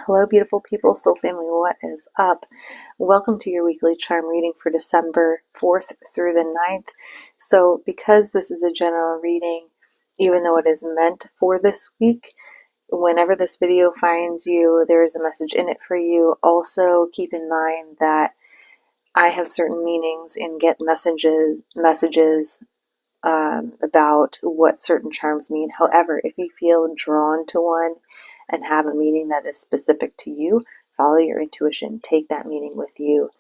Hello, beautiful people, soul family, what is up? Welcome to your weekly charm reading for December 4th through the 9th. So, because this is a general reading, even though it is meant for this week, whenever this video finds you, there is a message in it for you. Also, keep in mind that I have certain meanings and get messages about what certain charms mean. However, if you feel drawn to one and have a meaning that is specific to you, follow your intuition. Take that meaning with you.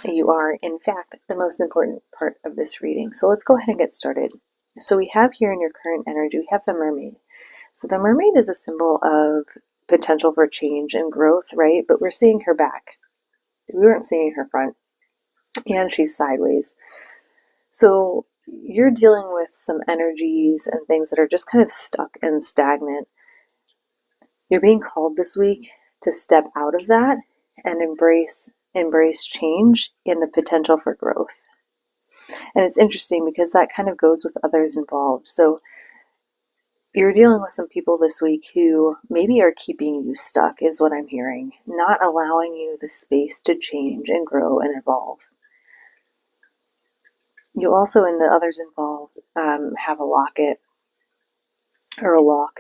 You are, in fact, the most important part of this reading. So let's go ahead and get started. So we have here in your current energy, we have the mermaid. So the mermaid is a symbol of potential for change and growth, right? But we're seeing her back. We weren't seeing her front. And she's sideways. So you're dealing with some energies and things that are just kind of stuck and stagnant. You're being called this week to step out of that and embrace change and the potential for growth. And it's interesting because that kind of goes with others involved. So you're dealing with some people this week who maybe are keeping you stuck, is what I'm hearing, not allowing you the space to change and grow and evolve. You also, in the others involved, have a locket or a lock.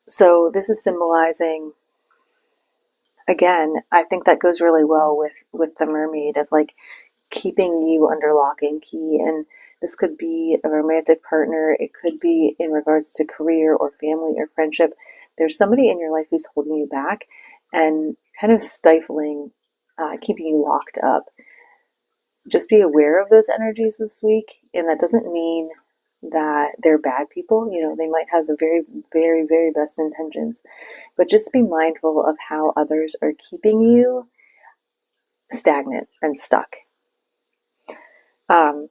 So this is symbolizing, again, I think that goes really well with the mermaid, of like keeping you under lock and key. And this could be a romantic partner. It could be in regards to career or family or friendship. There's somebody in your life who's holding you back and kind of stifling, keeping you locked up. Just be aware of those energies this week. And that doesn't mean that they're bad people. You know, they might have the very, very, very best intentions. But just be mindful of how others are keeping you stagnant and stuck. And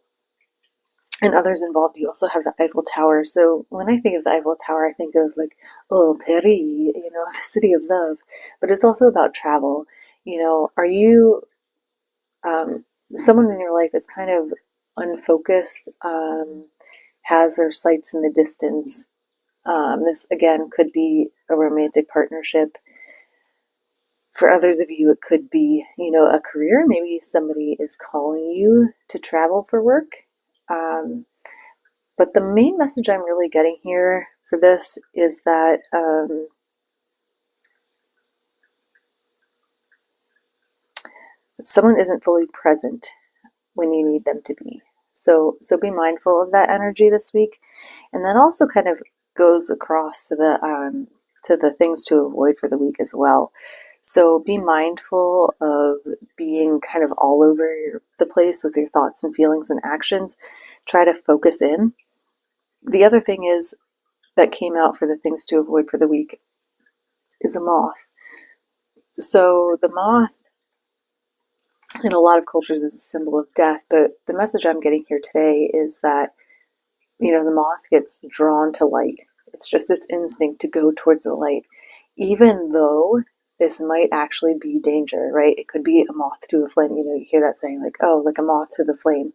others involved, you also have the Eiffel Tower. So when I think of the Eiffel Tower, I think of like, oh, Paris, you know, the city of love. But it's also about travel. You know, are you someone in your life is kind of unfocused, has their sights in the distance. This, again, could be a romantic partnership. For others of you, it could be, you know, a career. Maybe somebody is calling you to travel for work. But the main message I'm really getting here for this is that someone isn't fully present when you need them to be. So be mindful of that energy this week. And that also kind of goes across to the things to avoid for the week as well. So be mindful of being kind of all over the place with your thoughts and feelings and actions. Try to focus in. The other thing is that came out for the things to avoid for the week is a moth. So the moth in a lot of cultures is a symbol of death, but the message I'm getting here today is that, you know, the moth gets drawn to light. It's just its instinct to go towards the light, even though this might actually be danger, right? It could be a moth to a flame. You know, you hear that saying like, oh, like a moth to the flame.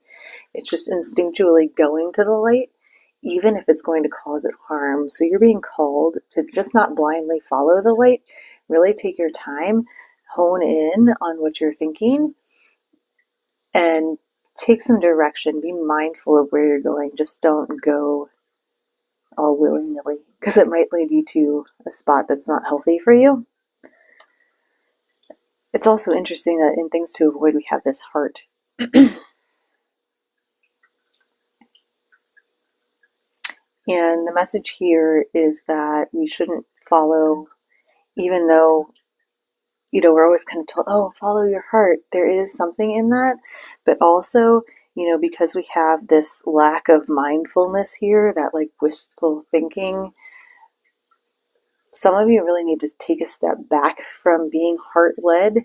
It's just instinctually going to the light, even if it's going to cause it harm. So you're being called to just not blindly follow the light, really take your time, hone in on what you're thinking, and take some direction. Be mindful of where you're going. Just don't go all willy-nilly, because it might lead you to a spot that's not healthy for you. It's also interesting that in things to avoid, we have this heart. And the message here is that we shouldn't follow, even though, you know, we're always kind of told, oh, follow your heart. There is something in that. But also, you know, because we have this lack of mindfulness here, that like wistful thinking, some of you really need to take a step back from being heart-led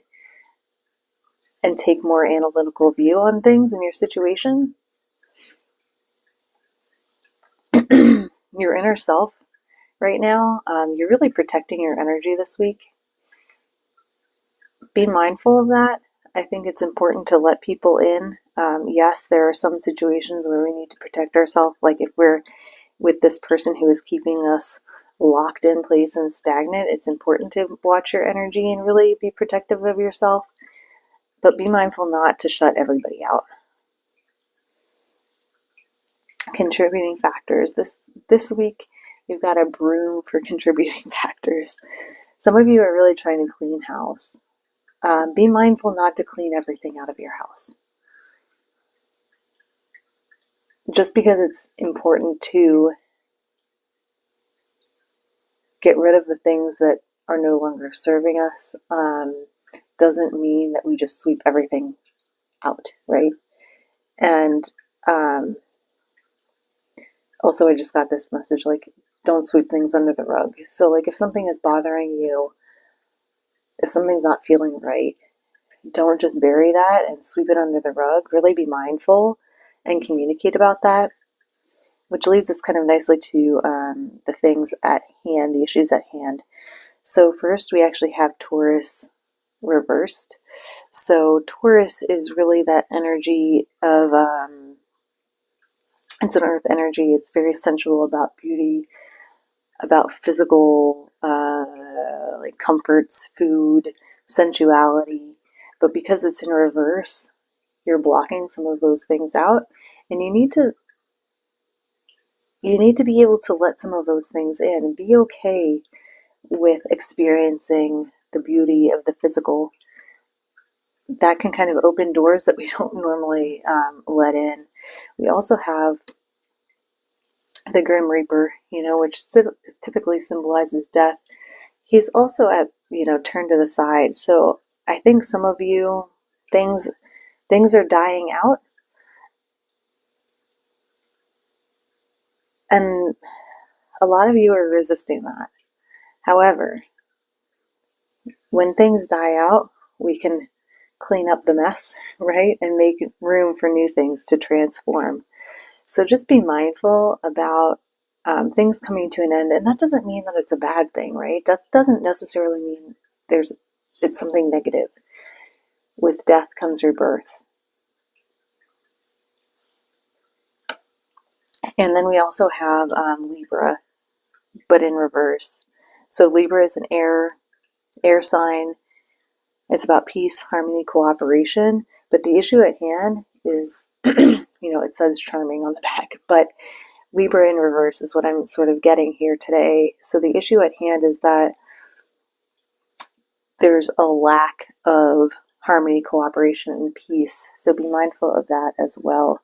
and take more analytical view on things in your situation. Your inner self right now, you're really protecting your energy this week. Be mindful of that. I think it's important to let people in. Yes, there are some situations where we need to protect ourselves, like if we're with this person who is keeping us locked in place and stagnant, it's important to watch your energy and really be protective of yourself. But be mindful not to shut everybody out. Contributing factors. This week, you've got a broom for contributing factors. Some of you are really trying to clean house. Be mindful not to clean everything out of your house. Just because it's important to get rid of the things that are no longer serving us doesn't mean that we just sweep everything out, right? And also, I just got this message, like, don't sweep things under the rug. So, like, if something is bothering you, if something's not feeling right, don't just bury that and sweep it under the rug. Really be mindful and communicate about that, which leads us kind of nicely to the things at hand, the issues at hand. So first, we actually have Taurus reversed. So Taurus is really that energy of, it's an earth energy. It's very sensual, about beauty, about physical, like comforts, food, sensuality. But because it's in reverse, you're blocking some of those things out, and you need to be able to let some of those things in and be okay with experiencing the beauty of the physical. That can kind of open doors that we don't normally let in. We also have the Grim Reaper, which typically symbolizes death. He's also at, turned to the side. So I think some of you, things are dying out, and a lot of you are resisting that. However, when things die out, we can clean up the mess, right? And make room for new things to transform. So just be mindful about things coming to an end. And that doesn't mean that it's a bad thing, right? That doesn't necessarily mean it's something negative. With death comes rebirth. And then we also have Libra, but in reverse. So Libra is an air sign. It's about peace, harmony, cooperation. But the issue at hand is, it says charming on the back, but Libra in reverse is what I'm sort of getting here today. So the issue at hand is that there's a lack of harmony, cooperation, and peace. So be mindful of that as well.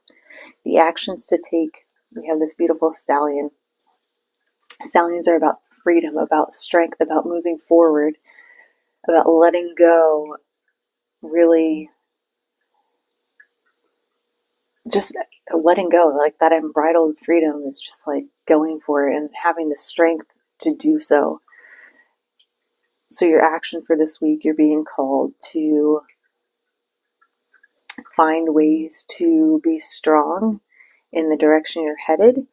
The actions to take. We have this beautiful stallion. Stallions are about freedom, about strength, about moving forward, about letting go, really just letting go. Like that unbridled freedom is just like going for it and having the strength to do so. So your action for this week, you're being called to find ways to be strong in the direction you're headed,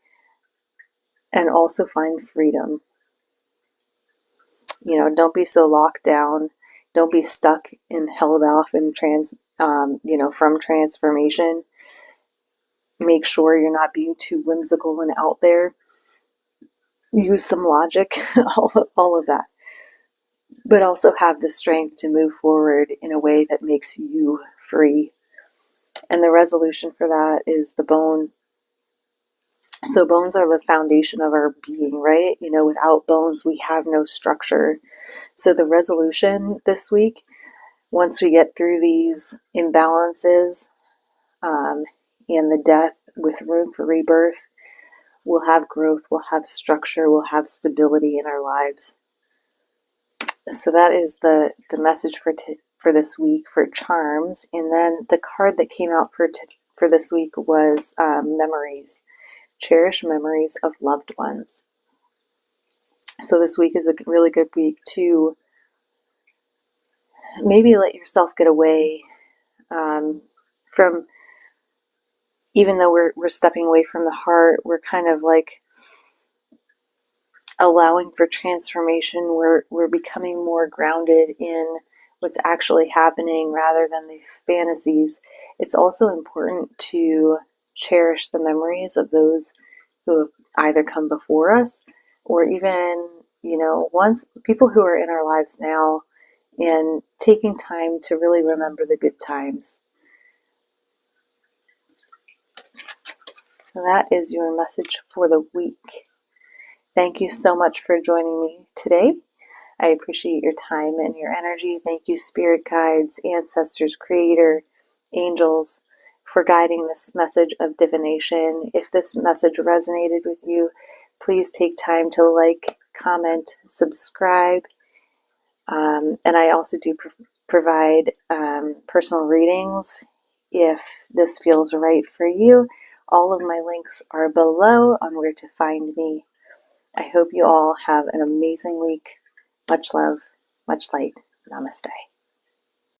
and also find freedom. Don't be so locked down. Don't be stuck and held off and from transformation. Make sure you're not being too whimsical and out there. Use some logic, all of that. But also have the strength to move forward in a way that makes you free. And the resolution for that is the bone. So bones are the foundation of our being, right? Without bones, we have no structure. So the resolution this week, once we get through these imbalances and the death with room for rebirth, we'll have growth, we'll have structure, we'll have stability in our lives. So that is the message for this week for charms. And then the card that came out for this week was memories. Cherish memories of loved ones. So this week is a really good week to maybe let yourself get away from, even though we're stepping away from the heart, we're kind of like allowing for transformation. We're becoming more grounded in what's actually happening rather than these fantasies. It's also important to cherish the memories of those who have either come before us or even once people who are in our lives now and taking time to really remember the good times. So that is your message for the week. Thank you so much for joining me today. I appreciate your time and your energy. Thank you, spirit guides, ancestors, creator, angels, for guiding this message of divination. If this message resonated with you, please take time to like, comment, subscribe. And I also do provide personal readings if this feels right for you. All of my links are below on where to find me. I hope you all have an amazing week. Much love, much light. Namaste.